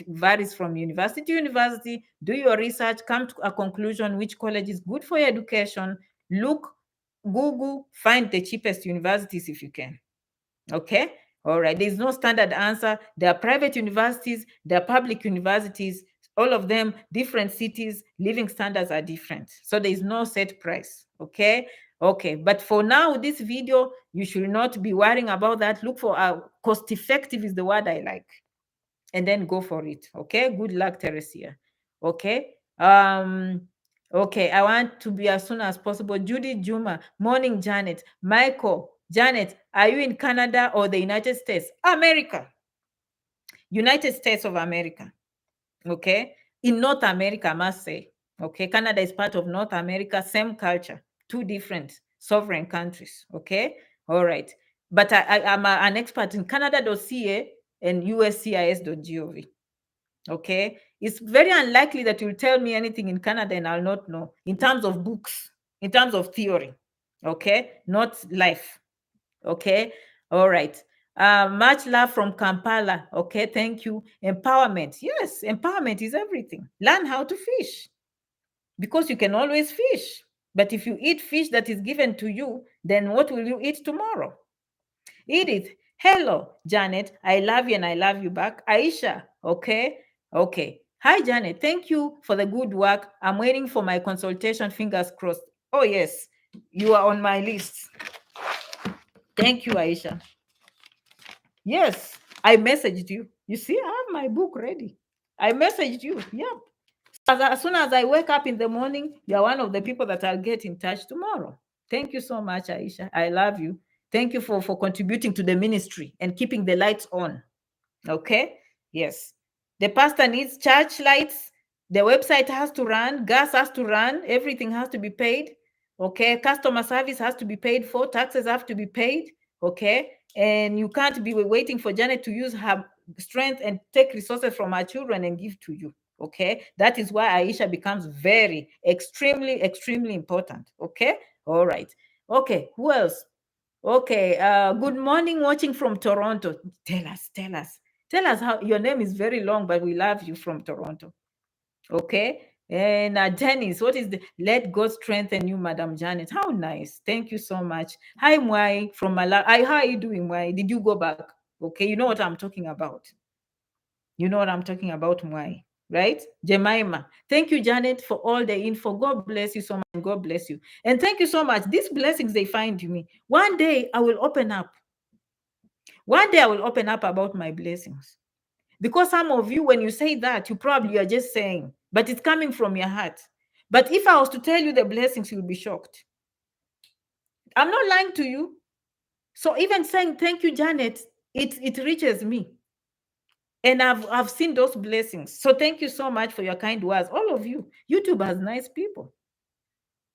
Varies from university to university. Do your research, come to a conclusion which college is good for your education. Look, Google, find the cheapest universities if you can. Okay. All right. There's no standard answer. There are private universities, there are public universities, all of them, different cities, living standards are different. So there is no set price. Okay. Okay. But for now, this video, you should not be worrying about that. Look for a cost effective is the word I like. And then go for it. Okay. Good luck, Teresia. Okay. Okay. I want to be as soon as possible. Judy Juma. Morning, Janet. Michael. Janet, are you in Canada or the United States? America. United States of America. Okay. In North America, I must say. Okay. Canada is part of North America, same culture, 2 different sovereign countries. Okay. All right. But I'm an expert in Canada.ca and uscis.gov. Okay. It's very unlikely that you'll tell me anything in Canada and I'll not know in terms of books, in terms of theory. Okay. Not life. Okay. All right. Much love from Kampala. Okay. Thank you. Empowerment. Yes. Empowerment is everything. Learn how to fish because you can always fish. But if you eat fish that is given to you, then what will you eat tomorrow? Edith, hello, Janet. I love you and I love you back. Aisha, okay. Okay. Hi, Janet. Thank you for the good work. I'm waiting for my consultation. Fingers crossed. Oh, yes. You are on my list. Thank you, Aisha. Yes, I messaged you. You see, I have my book ready. I messaged you. Yep. As soon as I wake up in the morning, you're one of the people that I'll get in touch tomorrow. Thank you so much, Aisha. I love you. Thank you for contributing to the ministry and keeping the lights on. Okay? Yes. The pastor needs church lights. The website has to run. Gas has to run. Everything has to be paid. Okay? Customer service has to be paid for. Taxes have to be paid. Okay? And you can't be waiting for Janet to use her strength and take resources from her children and give to you. Okay? That is why Aisha becomes very, extremely, extremely important. Okay? All right. Okay. Who else? Okay. Good morning, watching from Toronto. Tell us how your name is very long, but we love you from Toronto. Okay. And Dennis, what is the let God strengthen you, Madam Janet? How nice. Thank you so much. Hi, Mwai from Malawi. How are you doing, Mwai? Did you go back? Okay, you know what I'm talking about. You know what I'm talking about, Mwai. right? Jemima. Thank you, Janet, for all the info. God bless you so much. God bless you. And thank you so much. These blessings they find me. One day I will open up. One day I will open up about my blessings. Because some of you, when you say that, you probably are just saying, but it's coming from your heart. But if I was to tell you the blessings, you'll be shocked. I'm not lying to you. So even saying thank you, Janet, it reaches me. And I've seen those blessings. So thank you so much for your kind words. All of you. YouTube has nice people.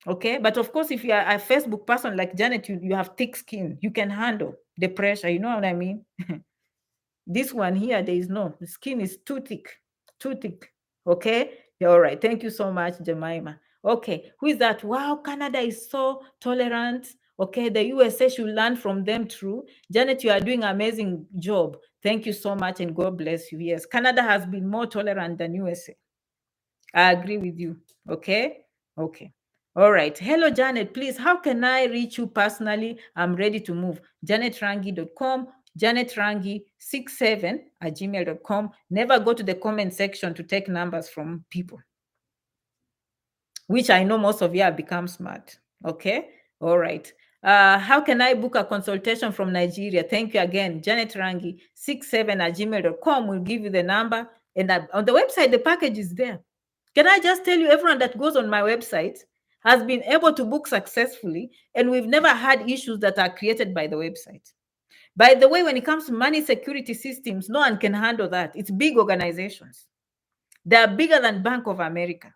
Okay. But of course, if you are a Facebook person like Janet, you have thick skin. You can handle the pressure. You know what I mean? This one here, there is no, the skin is too thick. Too thick. Okay. Yeah, all right. Thank you so much, Jemima. Okay. Who is that? Wow, Canada is so tolerant. Okay. The USA should learn from them too. Janet, you are doing an amazing job. Thank you so much and God bless you. Yes, Canada has been more tolerant than USA. I agree with you. Okay. Okay. All right. Hello, Janet. Please, how can I reach you personally? I'm ready to move. JanetRangi.com, JanetRangi67@gmail.com. Never go to the comment section to take numbers from people, which I know most of you have become smart. Okay. All right. How can I book a consultation from Nigeria? Thank you again. JanetRangi67@gmail.com will give you the number. And on the website, the package is there. Can I just tell you, everyone that goes on my website has been able to book successfully, and we've never had issues that are created by the website. By the way, when it comes to money security systems, no one can handle that. It's big organizations. They are bigger than Bank of America.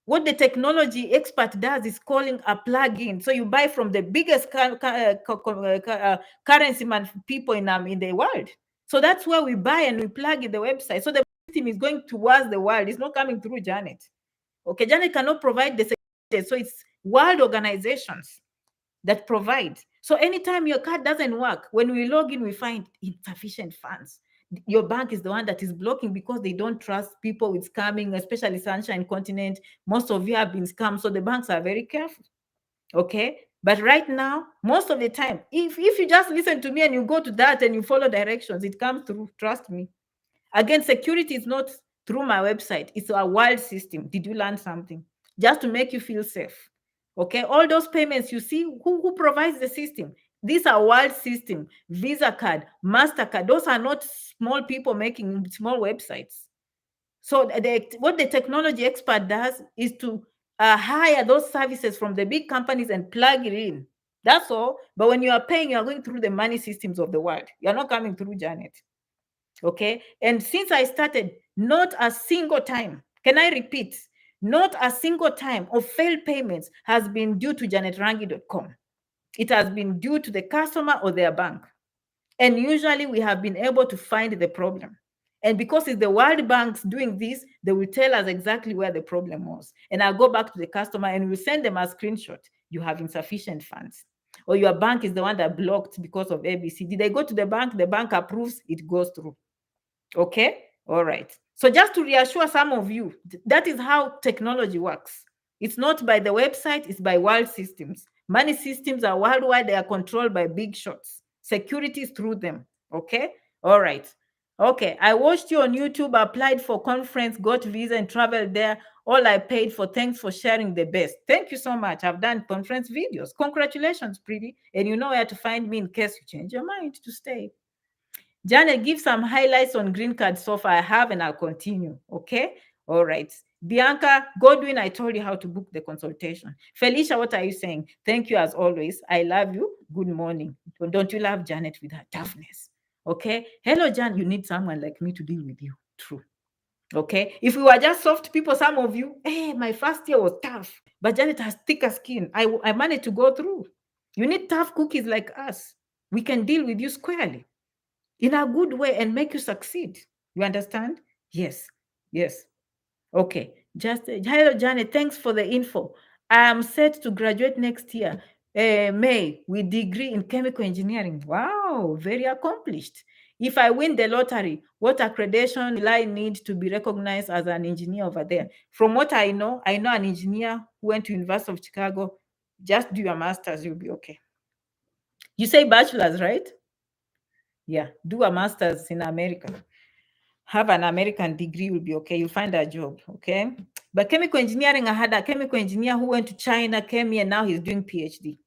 What the technology expert does is calling a plug-in. So you buy from the biggest currency people in the world. So that's where we buy and we plug in the website. So the system is going towards the world. It's not coming through Janet. Okay, Janet cannot provide the security. So it's world organizations that provide. So anytime your card doesn't work, when we log in, we find insufficient funds. Your bank is the one that is blocking because they don't trust people with scamming, especially Sunshine Continent. Most of you have been scammed, so the banks are very careful. Okay, but right now, most of the time, if you just listen to me and you go to that and you follow directions, it comes through. Trust me. Again, security is not through my website. It's a world system. Did you learn something? Just to make you feel safe. Okay, all those payments you see, who provides the system? These are world system, Visa card, MasterCard. Those are not small people making small websites. So what the technology expert does is to hire those services from the big companies and plug it in. That's all. But when you are paying, you are going through the money systems of the world. You're not coming through Janet. Okay. And since I started, not a single time, can I repeat? Not a single time of failed payments has been due to janetrangi.com. It has been due to the customer or their bank. And usually we have been able to find the problem. And because it's the World Banks doing this, they will tell us exactly where the problem was. And I'll go back to the customer and we'll send them a screenshot. You have insufficient funds. Or your bank is the one that blocked because of ABC. Did they go to the bank approves, it goes through. Okay. All right. So just to reassure some of you, that is how technology works. It's not by the website, it's by world systems. Money systems are worldwide. They are controlled by big shots. Security is through them. Okay. All right. Okay. I watched you on YouTube, applied for conference, got visa and traveled there. All I paid for. Thanks for sharing the best. Thank you so much. I've done conference videos. Congratulations, pretty. And you know where to find me in case you change your mind to stay. Janet, give some highlights on green card so far. I have and I'll continue. Okay. All right. Bianca, Godwin, I told you how to book the consultation. Felicia, what are you saying? Thank you as always. I love you. Good morning. Don't you love Janet with her toughness? Okay. Hello, Jan. You need someone like me to deal with you. True. Okay. If we were just soft people, some of you, hey, my first year was tough, but Janet has thicker skin. I managed to go through. You need tough cookies like us. We can deal with you squarely in a good way and make you succeed. You understand? Yes. Yes. Okay. Just hello, Janet. Thanks for the info. I am set to graduate next year, May, with degree in chemical engineering. Wow, very accomplished. If I win the lottery, what accreditation will I need to be recognized as an engineer over there? From what I know an engineer who went to University of Chicago. Just do your master's, you'll be okay. You say bachelor's, right? Yeah, do a master's in America. have an American degree, will be okay. You'll find a job, okay? But chemical engineering, I had a chemical engineer who went to China, came here, now he's doing PhD.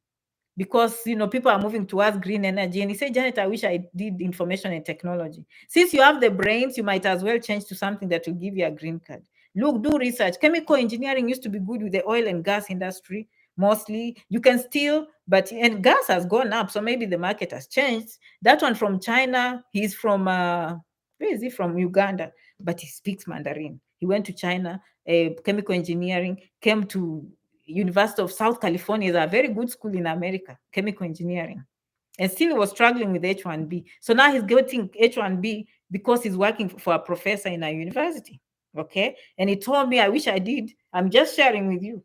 Because, people are moving towards green energy. And he said, Janet, I wish I did information and technology. Since you have the brains, you might as well change to something that will give you a green card. Look, do research. Chemical engineering used to be good with the oil and gas industry. Mostly you can still, and gas has gone up, so maybe the market has changed. That one from China, he's from where is he from? Uganda, but he speaks Mandarin. He went to China, chemical engineering, came to University of South California, is a very good school in America, chemical engineering, and still he was struggling with H1B. So now he's getting H1B because he's working for a professor in a university. Okay, and he told me, I wish I did. I'm just sharing with you.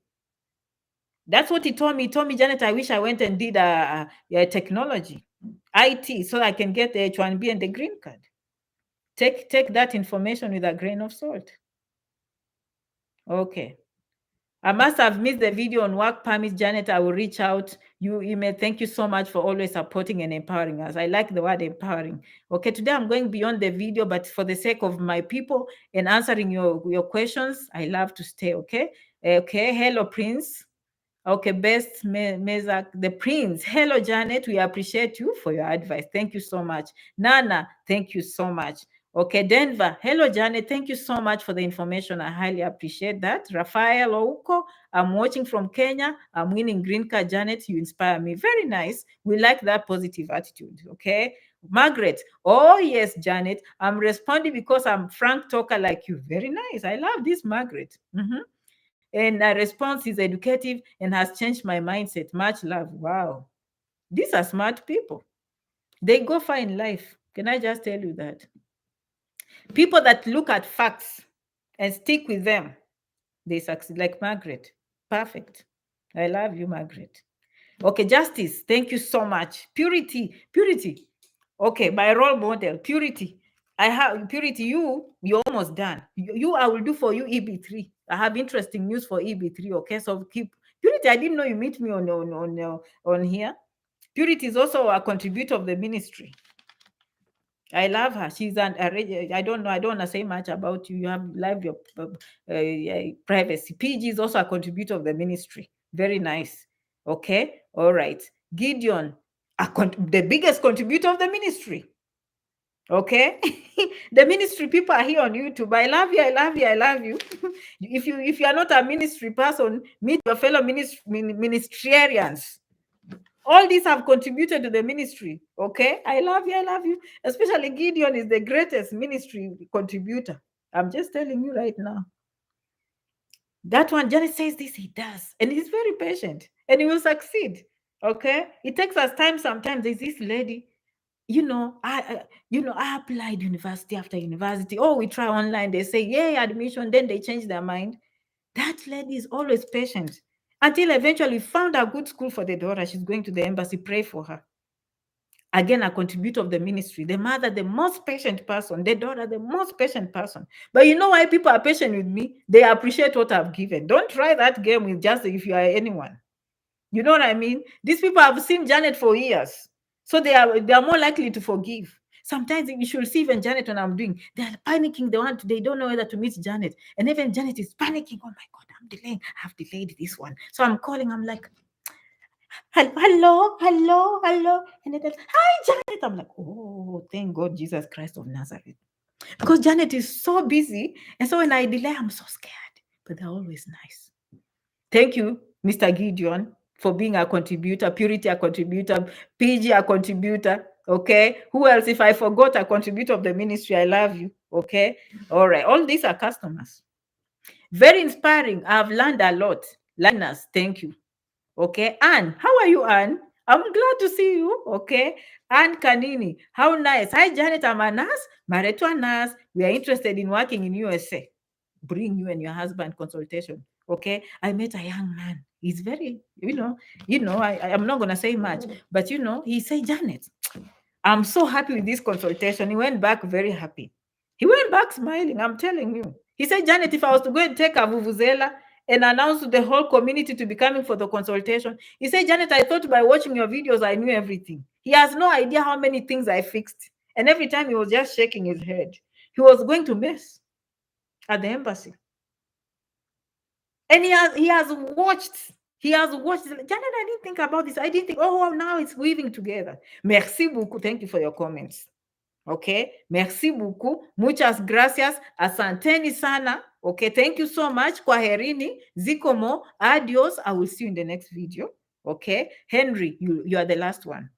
That's what he told me. He told me, Janet, I wish I went and did a technology, IT, so I can get the H1B and the green card. Take that information with a grain of salt. Okay. I must have missed the video on work permits. Janet, I will reach out. You email. Thank you so much for always supporting and empowering us. I like the word empowering. Okay, today I'm going beyond the video, but for the sake of my people and answering your questions, I love to stay, okay? Okay, hello, Prince. Okay, best Mezak, the Prince. Hello, Janet. We appreciate you for your advice. Thank you so much. Nana, thank you so much. Okay, Denver. Hello, Janet. Thank you so much for the information. I highly appreciate that. Rafael Ouko, I'm watching from Kenya. I'm winning green card. Janet, you inspire me. Very nice. We like that positive attitude. Okay. Margaret. Oh, yes, Janet. I'm responding because I'm frank talker like you. Very nice. I love this, Margaret. And the response is educative and has changed my mindset. Much love. Wow. These are smart people. They go far in life. Can I just tell you that? People that look at facts and stick with them, they succeed. Like Margaret. Perfect. I love you, Margaret. Okay, Justice. Thank you so much. Purity. Okay, my role model, Purity. I have Purity. You're almost done. I will do for you EB3. I have interesting news for EB3. Okay, so keep Purity. I didn't know you meet me on here. Purity is also a contributor of the ministry. I love her. She's I don't know. I don't want to say much about you. You have your privacy. PG is also a contributor of the ministry. Very nice. Okay. All right. Gideon, the biggest contributor of the ministry. Okay. The ministry people are here on YouTube. I love you. If you are not a ministry person, meet your fellow ministerians. All these have contributed to the ministry. Okay. I love you. Especially Gideon is the greatest ministry contributor. I'm just telling you right now. That one, Janet says this, he does. And he's very patient and he will succeed. Okay. It takes us time sometimes. There's this lady, I applied university after university. Oh, we try online. They say, yay, admission. Then they change their mind. That lady is always patient until eventually found a good school for the daughter. She's going to the embassy. Pray for her. Again, a contributor of the ministry. The mother, the most patient person. The daughter, the most patient person. But you know why people are patient with me? They appreciate what I've given. Don't try that game with just if you are anyone. You know what I mean? These people have seen Janet for years. So they are more likely to forgive. Sometimes you should see even Janet when I'm doing, they're panicking. They don't know whether to meet Janet. And even Janet is panicking. Oh my God, I'm delaying. I've delayed this one. So I'm calling. I'm like, hello. And then, hi, Janet. I'm like, oh, thank God, Jesus Christ of Nazareth. Because Janet is so busy. And so when I delay, I'm so scared. But they're always nice. Thank you, Mr. Gideon, for being a contributor. Purity, a contributor. PG, a contributor. Okay. Who else? If I forgot a contributor of the ministry, I love you. Okay. All right. All these are customers. Very inspiring. I've learned a lot. Linus, thank you. Okay. Anne, how are you, Anne? I'm glad to see you. Okay. Anne Kanini, how nice. Hi, Janet. I'm a nurse. Married to a nurse. We are interested in working in USA. Bring you and your husband consultation. Okay. I met a young man. He's very, I'm not going to say much, but he said, Janet, I'm so happy with this consultation. He went back very happy. He went back smiling. I'm telling you. He said, Janet, if I was to go and take a vuvuzela and announce to the whole community to be coming for the consultation, he said, Janet, I thought by watching your videos, I knew everything. He has no idea how many things I fixed. And every time he was just shaking his head. he was going to mess at the embassy. And he has watched. He has watched. Janet, I didn't think about this. I didn't think, oh, now it's weaving together. Merci beaucoup. Thank you for your comments. Okay. Merci beaucoup. Muchas gracias. Asanteni sana. Okay. Thank you so much. Kwaherini. Zikomo. Adios. I will see you in the next video. Okay. Henry, you are the last one.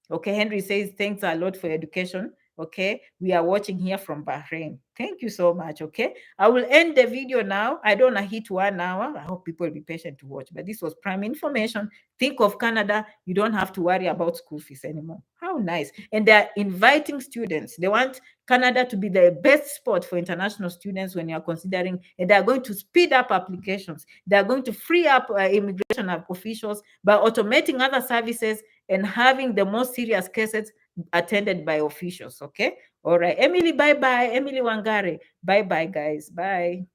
Okay. Henry says, thanks a lot for your education. Okay, we are watching here from Bahrain. Thank you so much. Okay, I will end the video now. I don't want to hit 1 hour. I hope people will be patient to watch, but this was prime information. Think of Canada. You don't have to worry about school fees anymore. How nice. And they're inviting students. They want Canada to be the best spot for international students when you're considering, and they're going to speed up applications. They're going to free up immigration officials by automating other services and having the most serious cases attended by officials. Okay. All right. Emily, bye-bye. Emily Wangari. Bye-bye, guys. Bye.